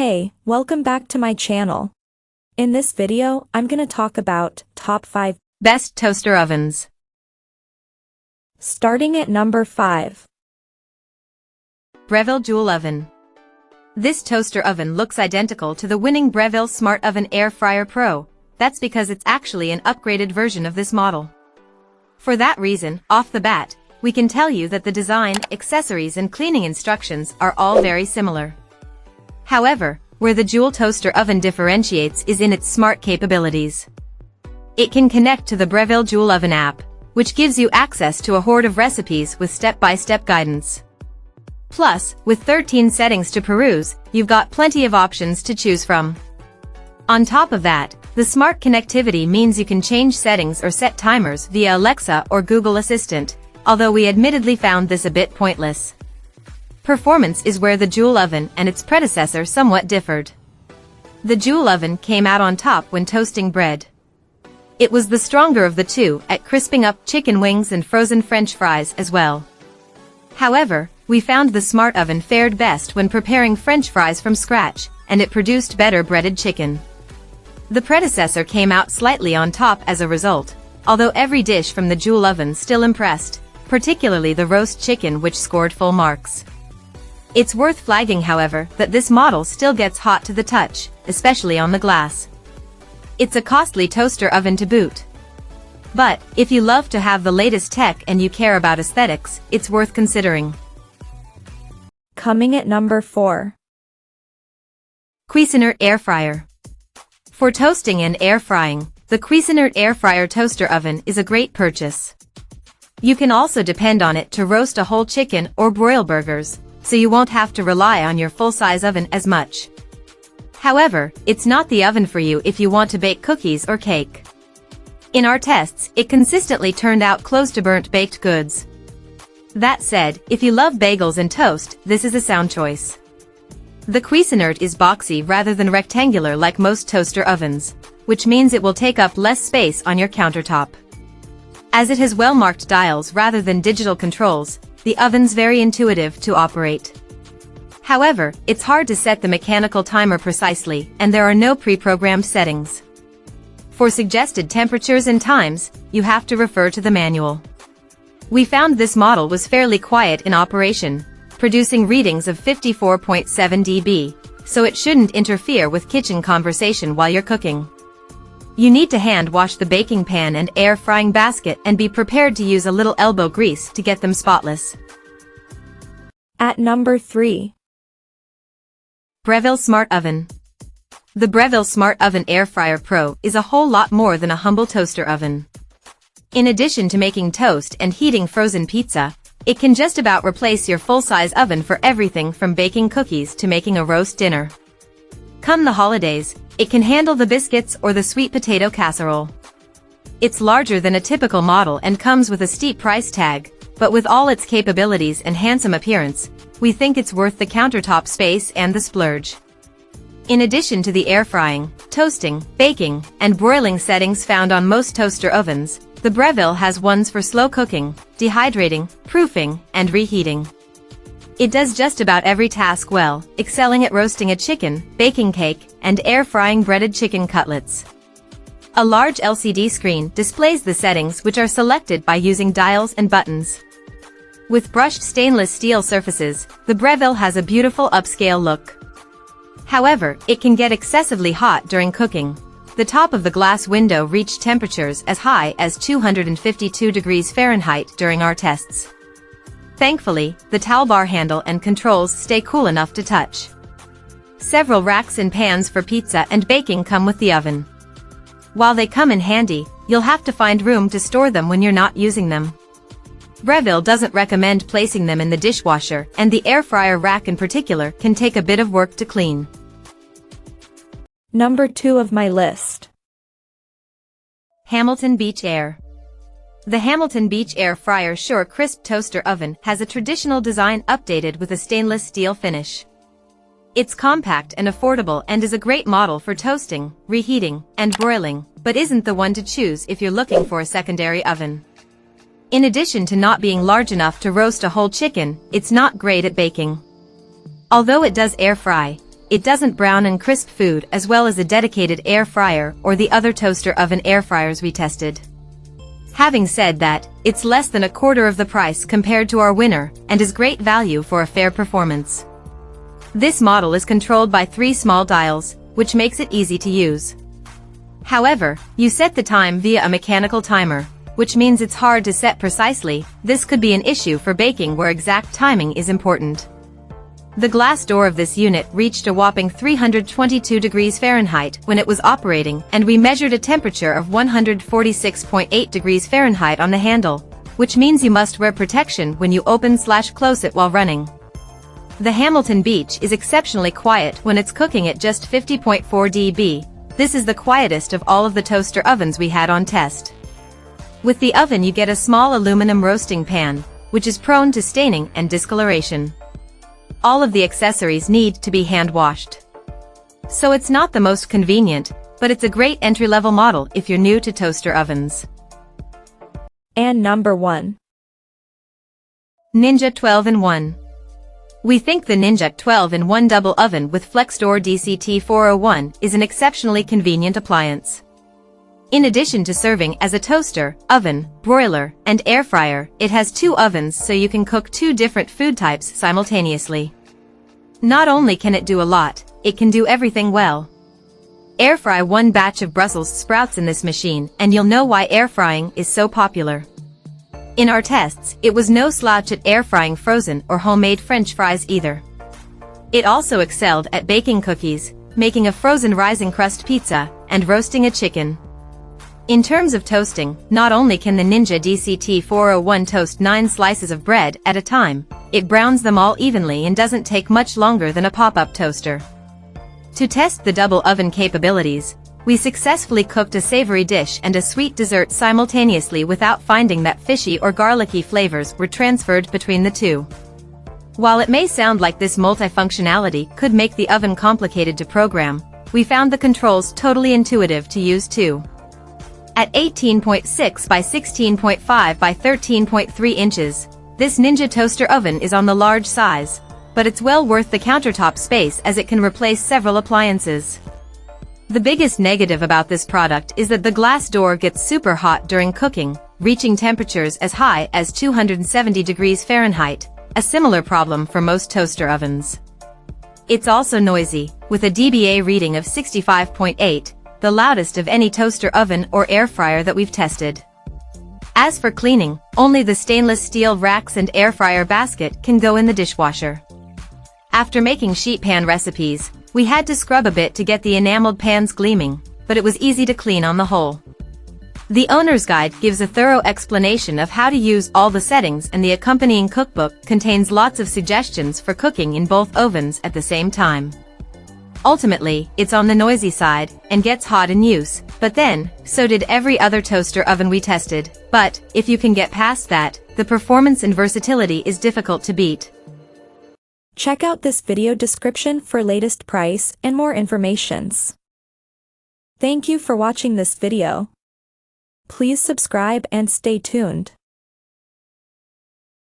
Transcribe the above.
Hey, welcome back to my channel. In this video, I'm gonna talk about top 5 best toaster ovens. Starting at number 5. Breville Joule Oven. This toaster oven looks identical to the winning Breville Smart Oven Air Fryer Pro. That's because it's actually an upgraded version of this model. For that reason, off the bat, we can tell you that the design, accessories and cleaning instructions are all very similar. However, where the Joule toaster oven differentiates is in its smart capabilities. It can connect to the Breville Joule Oven app, which gives you access to a horde of recipes with step-by-step guidance. Plus, with 13 settings to peruse, you've got plenty of options to choose from. On top of that, the smart connectivity means you can change settings or set timers via Alexa or Google Assistant, although we admittedly found this a bit pointless. Performance is where the Joule oven and its predecessor somewhat differed. The Joule oven came out on top when toasting bread. It was the stronger of the two at crisping up chicken wings and frozen French fries as well. However, we found the smart oven fared best when preparing French fries from scratch, and it produced better breaded chicken. The predecessor came out slightly on top as a result, although every dish from the Joule oven still impressed, particularly the roast chicken, which scored full marks. It's worth flagging, however, that this model still gets hot to the touch, especially on the glass. It's a costly toaster oven to boot. But, if you love to have the latest tech and you care about aesthetics, it's worth considering. Coming at number 4. Cuisinart Air Fryer. For toasting and air frying, the Cuisinart Air Fryer toaster oven is a great purchase. You can also depend on it to roast a whole chicken or broil burgers, so you won't have to rely on your full-size oven as much. However, it's not the oven for you if you want to bake cookies or cake. In our tests, it consistently turned out close to burnt baked goods. That said, if you love bagels and toast, this is a sound choice. The Cuisinart is boxy rather than rectangular like most toaster ovens, which means it will take up less space on your countertop. As it has well-marked dials rather than digital controls, the oven's very intuitive to operate. However, it's hard to set the mechanical timer precisely, and there are no pre-programmed settings. For suggested temperatures and times, you have to refer to the manual. We found this model was fairly quiet in operation, producing readings of 54.7 dB, so it shouldn't interfere with kitchen conversation while you're cooking. You need to hand wash the baking pan and air frying basket and be prepared to use a little elbow grease to get them spotless. At number 3. Breville Smart Oven. The Breville Smart Oven Air Fryer Pro is a whole lot more than a humble toaster oven. In addition to making toast and heating frozen pizza, it can just about replace your full-size oven for everything from baking cookies to making a roast dinner. Come the holidays, it can handle the biscuits or the sweet potato casserole. It's larger than a typical model and comes with a steep price tag, but with all its capabilities and handsome appearance, we think it's worth the countertop space and the splurge. In addition to the air frying, toasting, baking, and broiling settings found on most toaster ovens, the Breville has ones for slow cooking, dehydrating, proofing, and reheating. It does just about every task well, excelling at roasting a chicken, baking cake, and air frying breaded chicken cutlets. A large LCD screen displays the settings, which are selected by using dials and buttons. With brushed stainless steel surfaces, the Breville has a beautiful upscale look. However, it can get excessively hot during cooking. The top of the glass window reached temperatures as high as 252 degrees Fahrenheit during our tests. Thankfully, the towel bar handle and controls stay cool enough to touch. Several racks and pans for pizza and baking come with the oven. While they come in handy, you'll have to find room to store them when you're not using them. Breville doesn't recommend placing them in the dishwasher, and the air fryer rack in particular can take a bit of work to clean. Number 2 of my list. Hamilton Beach Air. The Hamilton Beach Air Fryer Sure Crisp Toaster Oven has a traditional design updated with a stainless steel finish. It's compact and affordable and is a great model for toasting, reheating, and broiling, but isn't the one to choose if you're looking for a secondary oven. In addition to not being large enough to roast a whole chicken, it's not great at baking. Although it does air fry, it doesn't brown and crisp food as well as a dedicated air fryer or the other toaster oven air fryers we tested. Having said that, it's less than a quarter of the price compared to our winner and is great value for a fair performance. This model is controlled by 3 small dials, which makes it easy to use. However, you set the time via a mechanical timer, which means it's hard to set precisely. This could be an issue for baking where exact timing is important. The glass door of this unit reached a whopping 322 degrees Fahrenheit when it was operating, and we measured a temperature of 146.8 degrees Fahrenheit on the handle, which means you must wear protection when you open/close it while running. The Hamilton Beach is exceptionally quiet when it's cooking at just 50.4 dB. This is the quietest of all of the toaster ovens we had on test. With the oven you get a small aluminum roasting pan, which is prone to staining and discoloration. All of the accessories need to be hand-washed. So it's not the most convenient, but it's a great entry-level model if you're new to toaster ovens. And number 1. Ninja 12-in-1. We think the Ninja 12-in-1 double oven with FlexDoor DCT401 is an exceptionally convenient appliance. In addition to serving as a toaster, oven, broiler, and air fryer, it has 2 ovens so you can cook 2 different food types simultaneously. Not only can it do a lot, it can do everything well. Air fry 1 batch of Brussels sprouts in this machine and you'll know why air frying is so popular. In our tests, it was no slouch at air frying frozen or homemade French fries either. It also excelled at baking cookies, making a frozen rising crust pizza, and roasting a chicken. In terms of toasting, not only can the Ninja DCT401 toast 9 slices of bread at a time, it browns them all evenly and doesn't take much longer than a pop-up toaster. To test the double oven capabilities, we successfully cooked a savory dish and a sweet dessert simultaneously without finding that fishy or garlicky flavors were transferred between the two. While it may sound like this multifunctionality could make the oven complicated to program, we found the controls totally intuitive to use too. At 18.6 by 16.5 by 13.3 inches, this Ninja toaster oven is on the large size, but it's well worth the countertop space as it can replace several appliances. The biggest negative about this product is that the glass door gets super hot during cooking, reaching temperatures as high as 270 degrees Fahrenheit, a similar problem for most toaster ovens. It's also noisy, with a dBA reading of 65.8, the loudest of any toaster oven or air fryer that we've tested. As for cleaning, only the stainless steel racks and air fryer basket can go in the dishwasher. After making sheet pan recipes, we had to scrub a bit to get the enameled pans gleaming, but it was easy to clean on the whole. The owner's guide gives a thorough explanation of how to use all the settings, and the accompanying cookbook contains lots of suggestions for cooking in both ovens at the same time. Ultimately, it's on the noisy side and gets hot in use, but then, so did every other toaster oven we tested. But, if you can get past that, the performance and versatility is difficult to beat. Check out this video description for latest price and more informations. Thank you for watching this video. Please subscribe and stay tuned.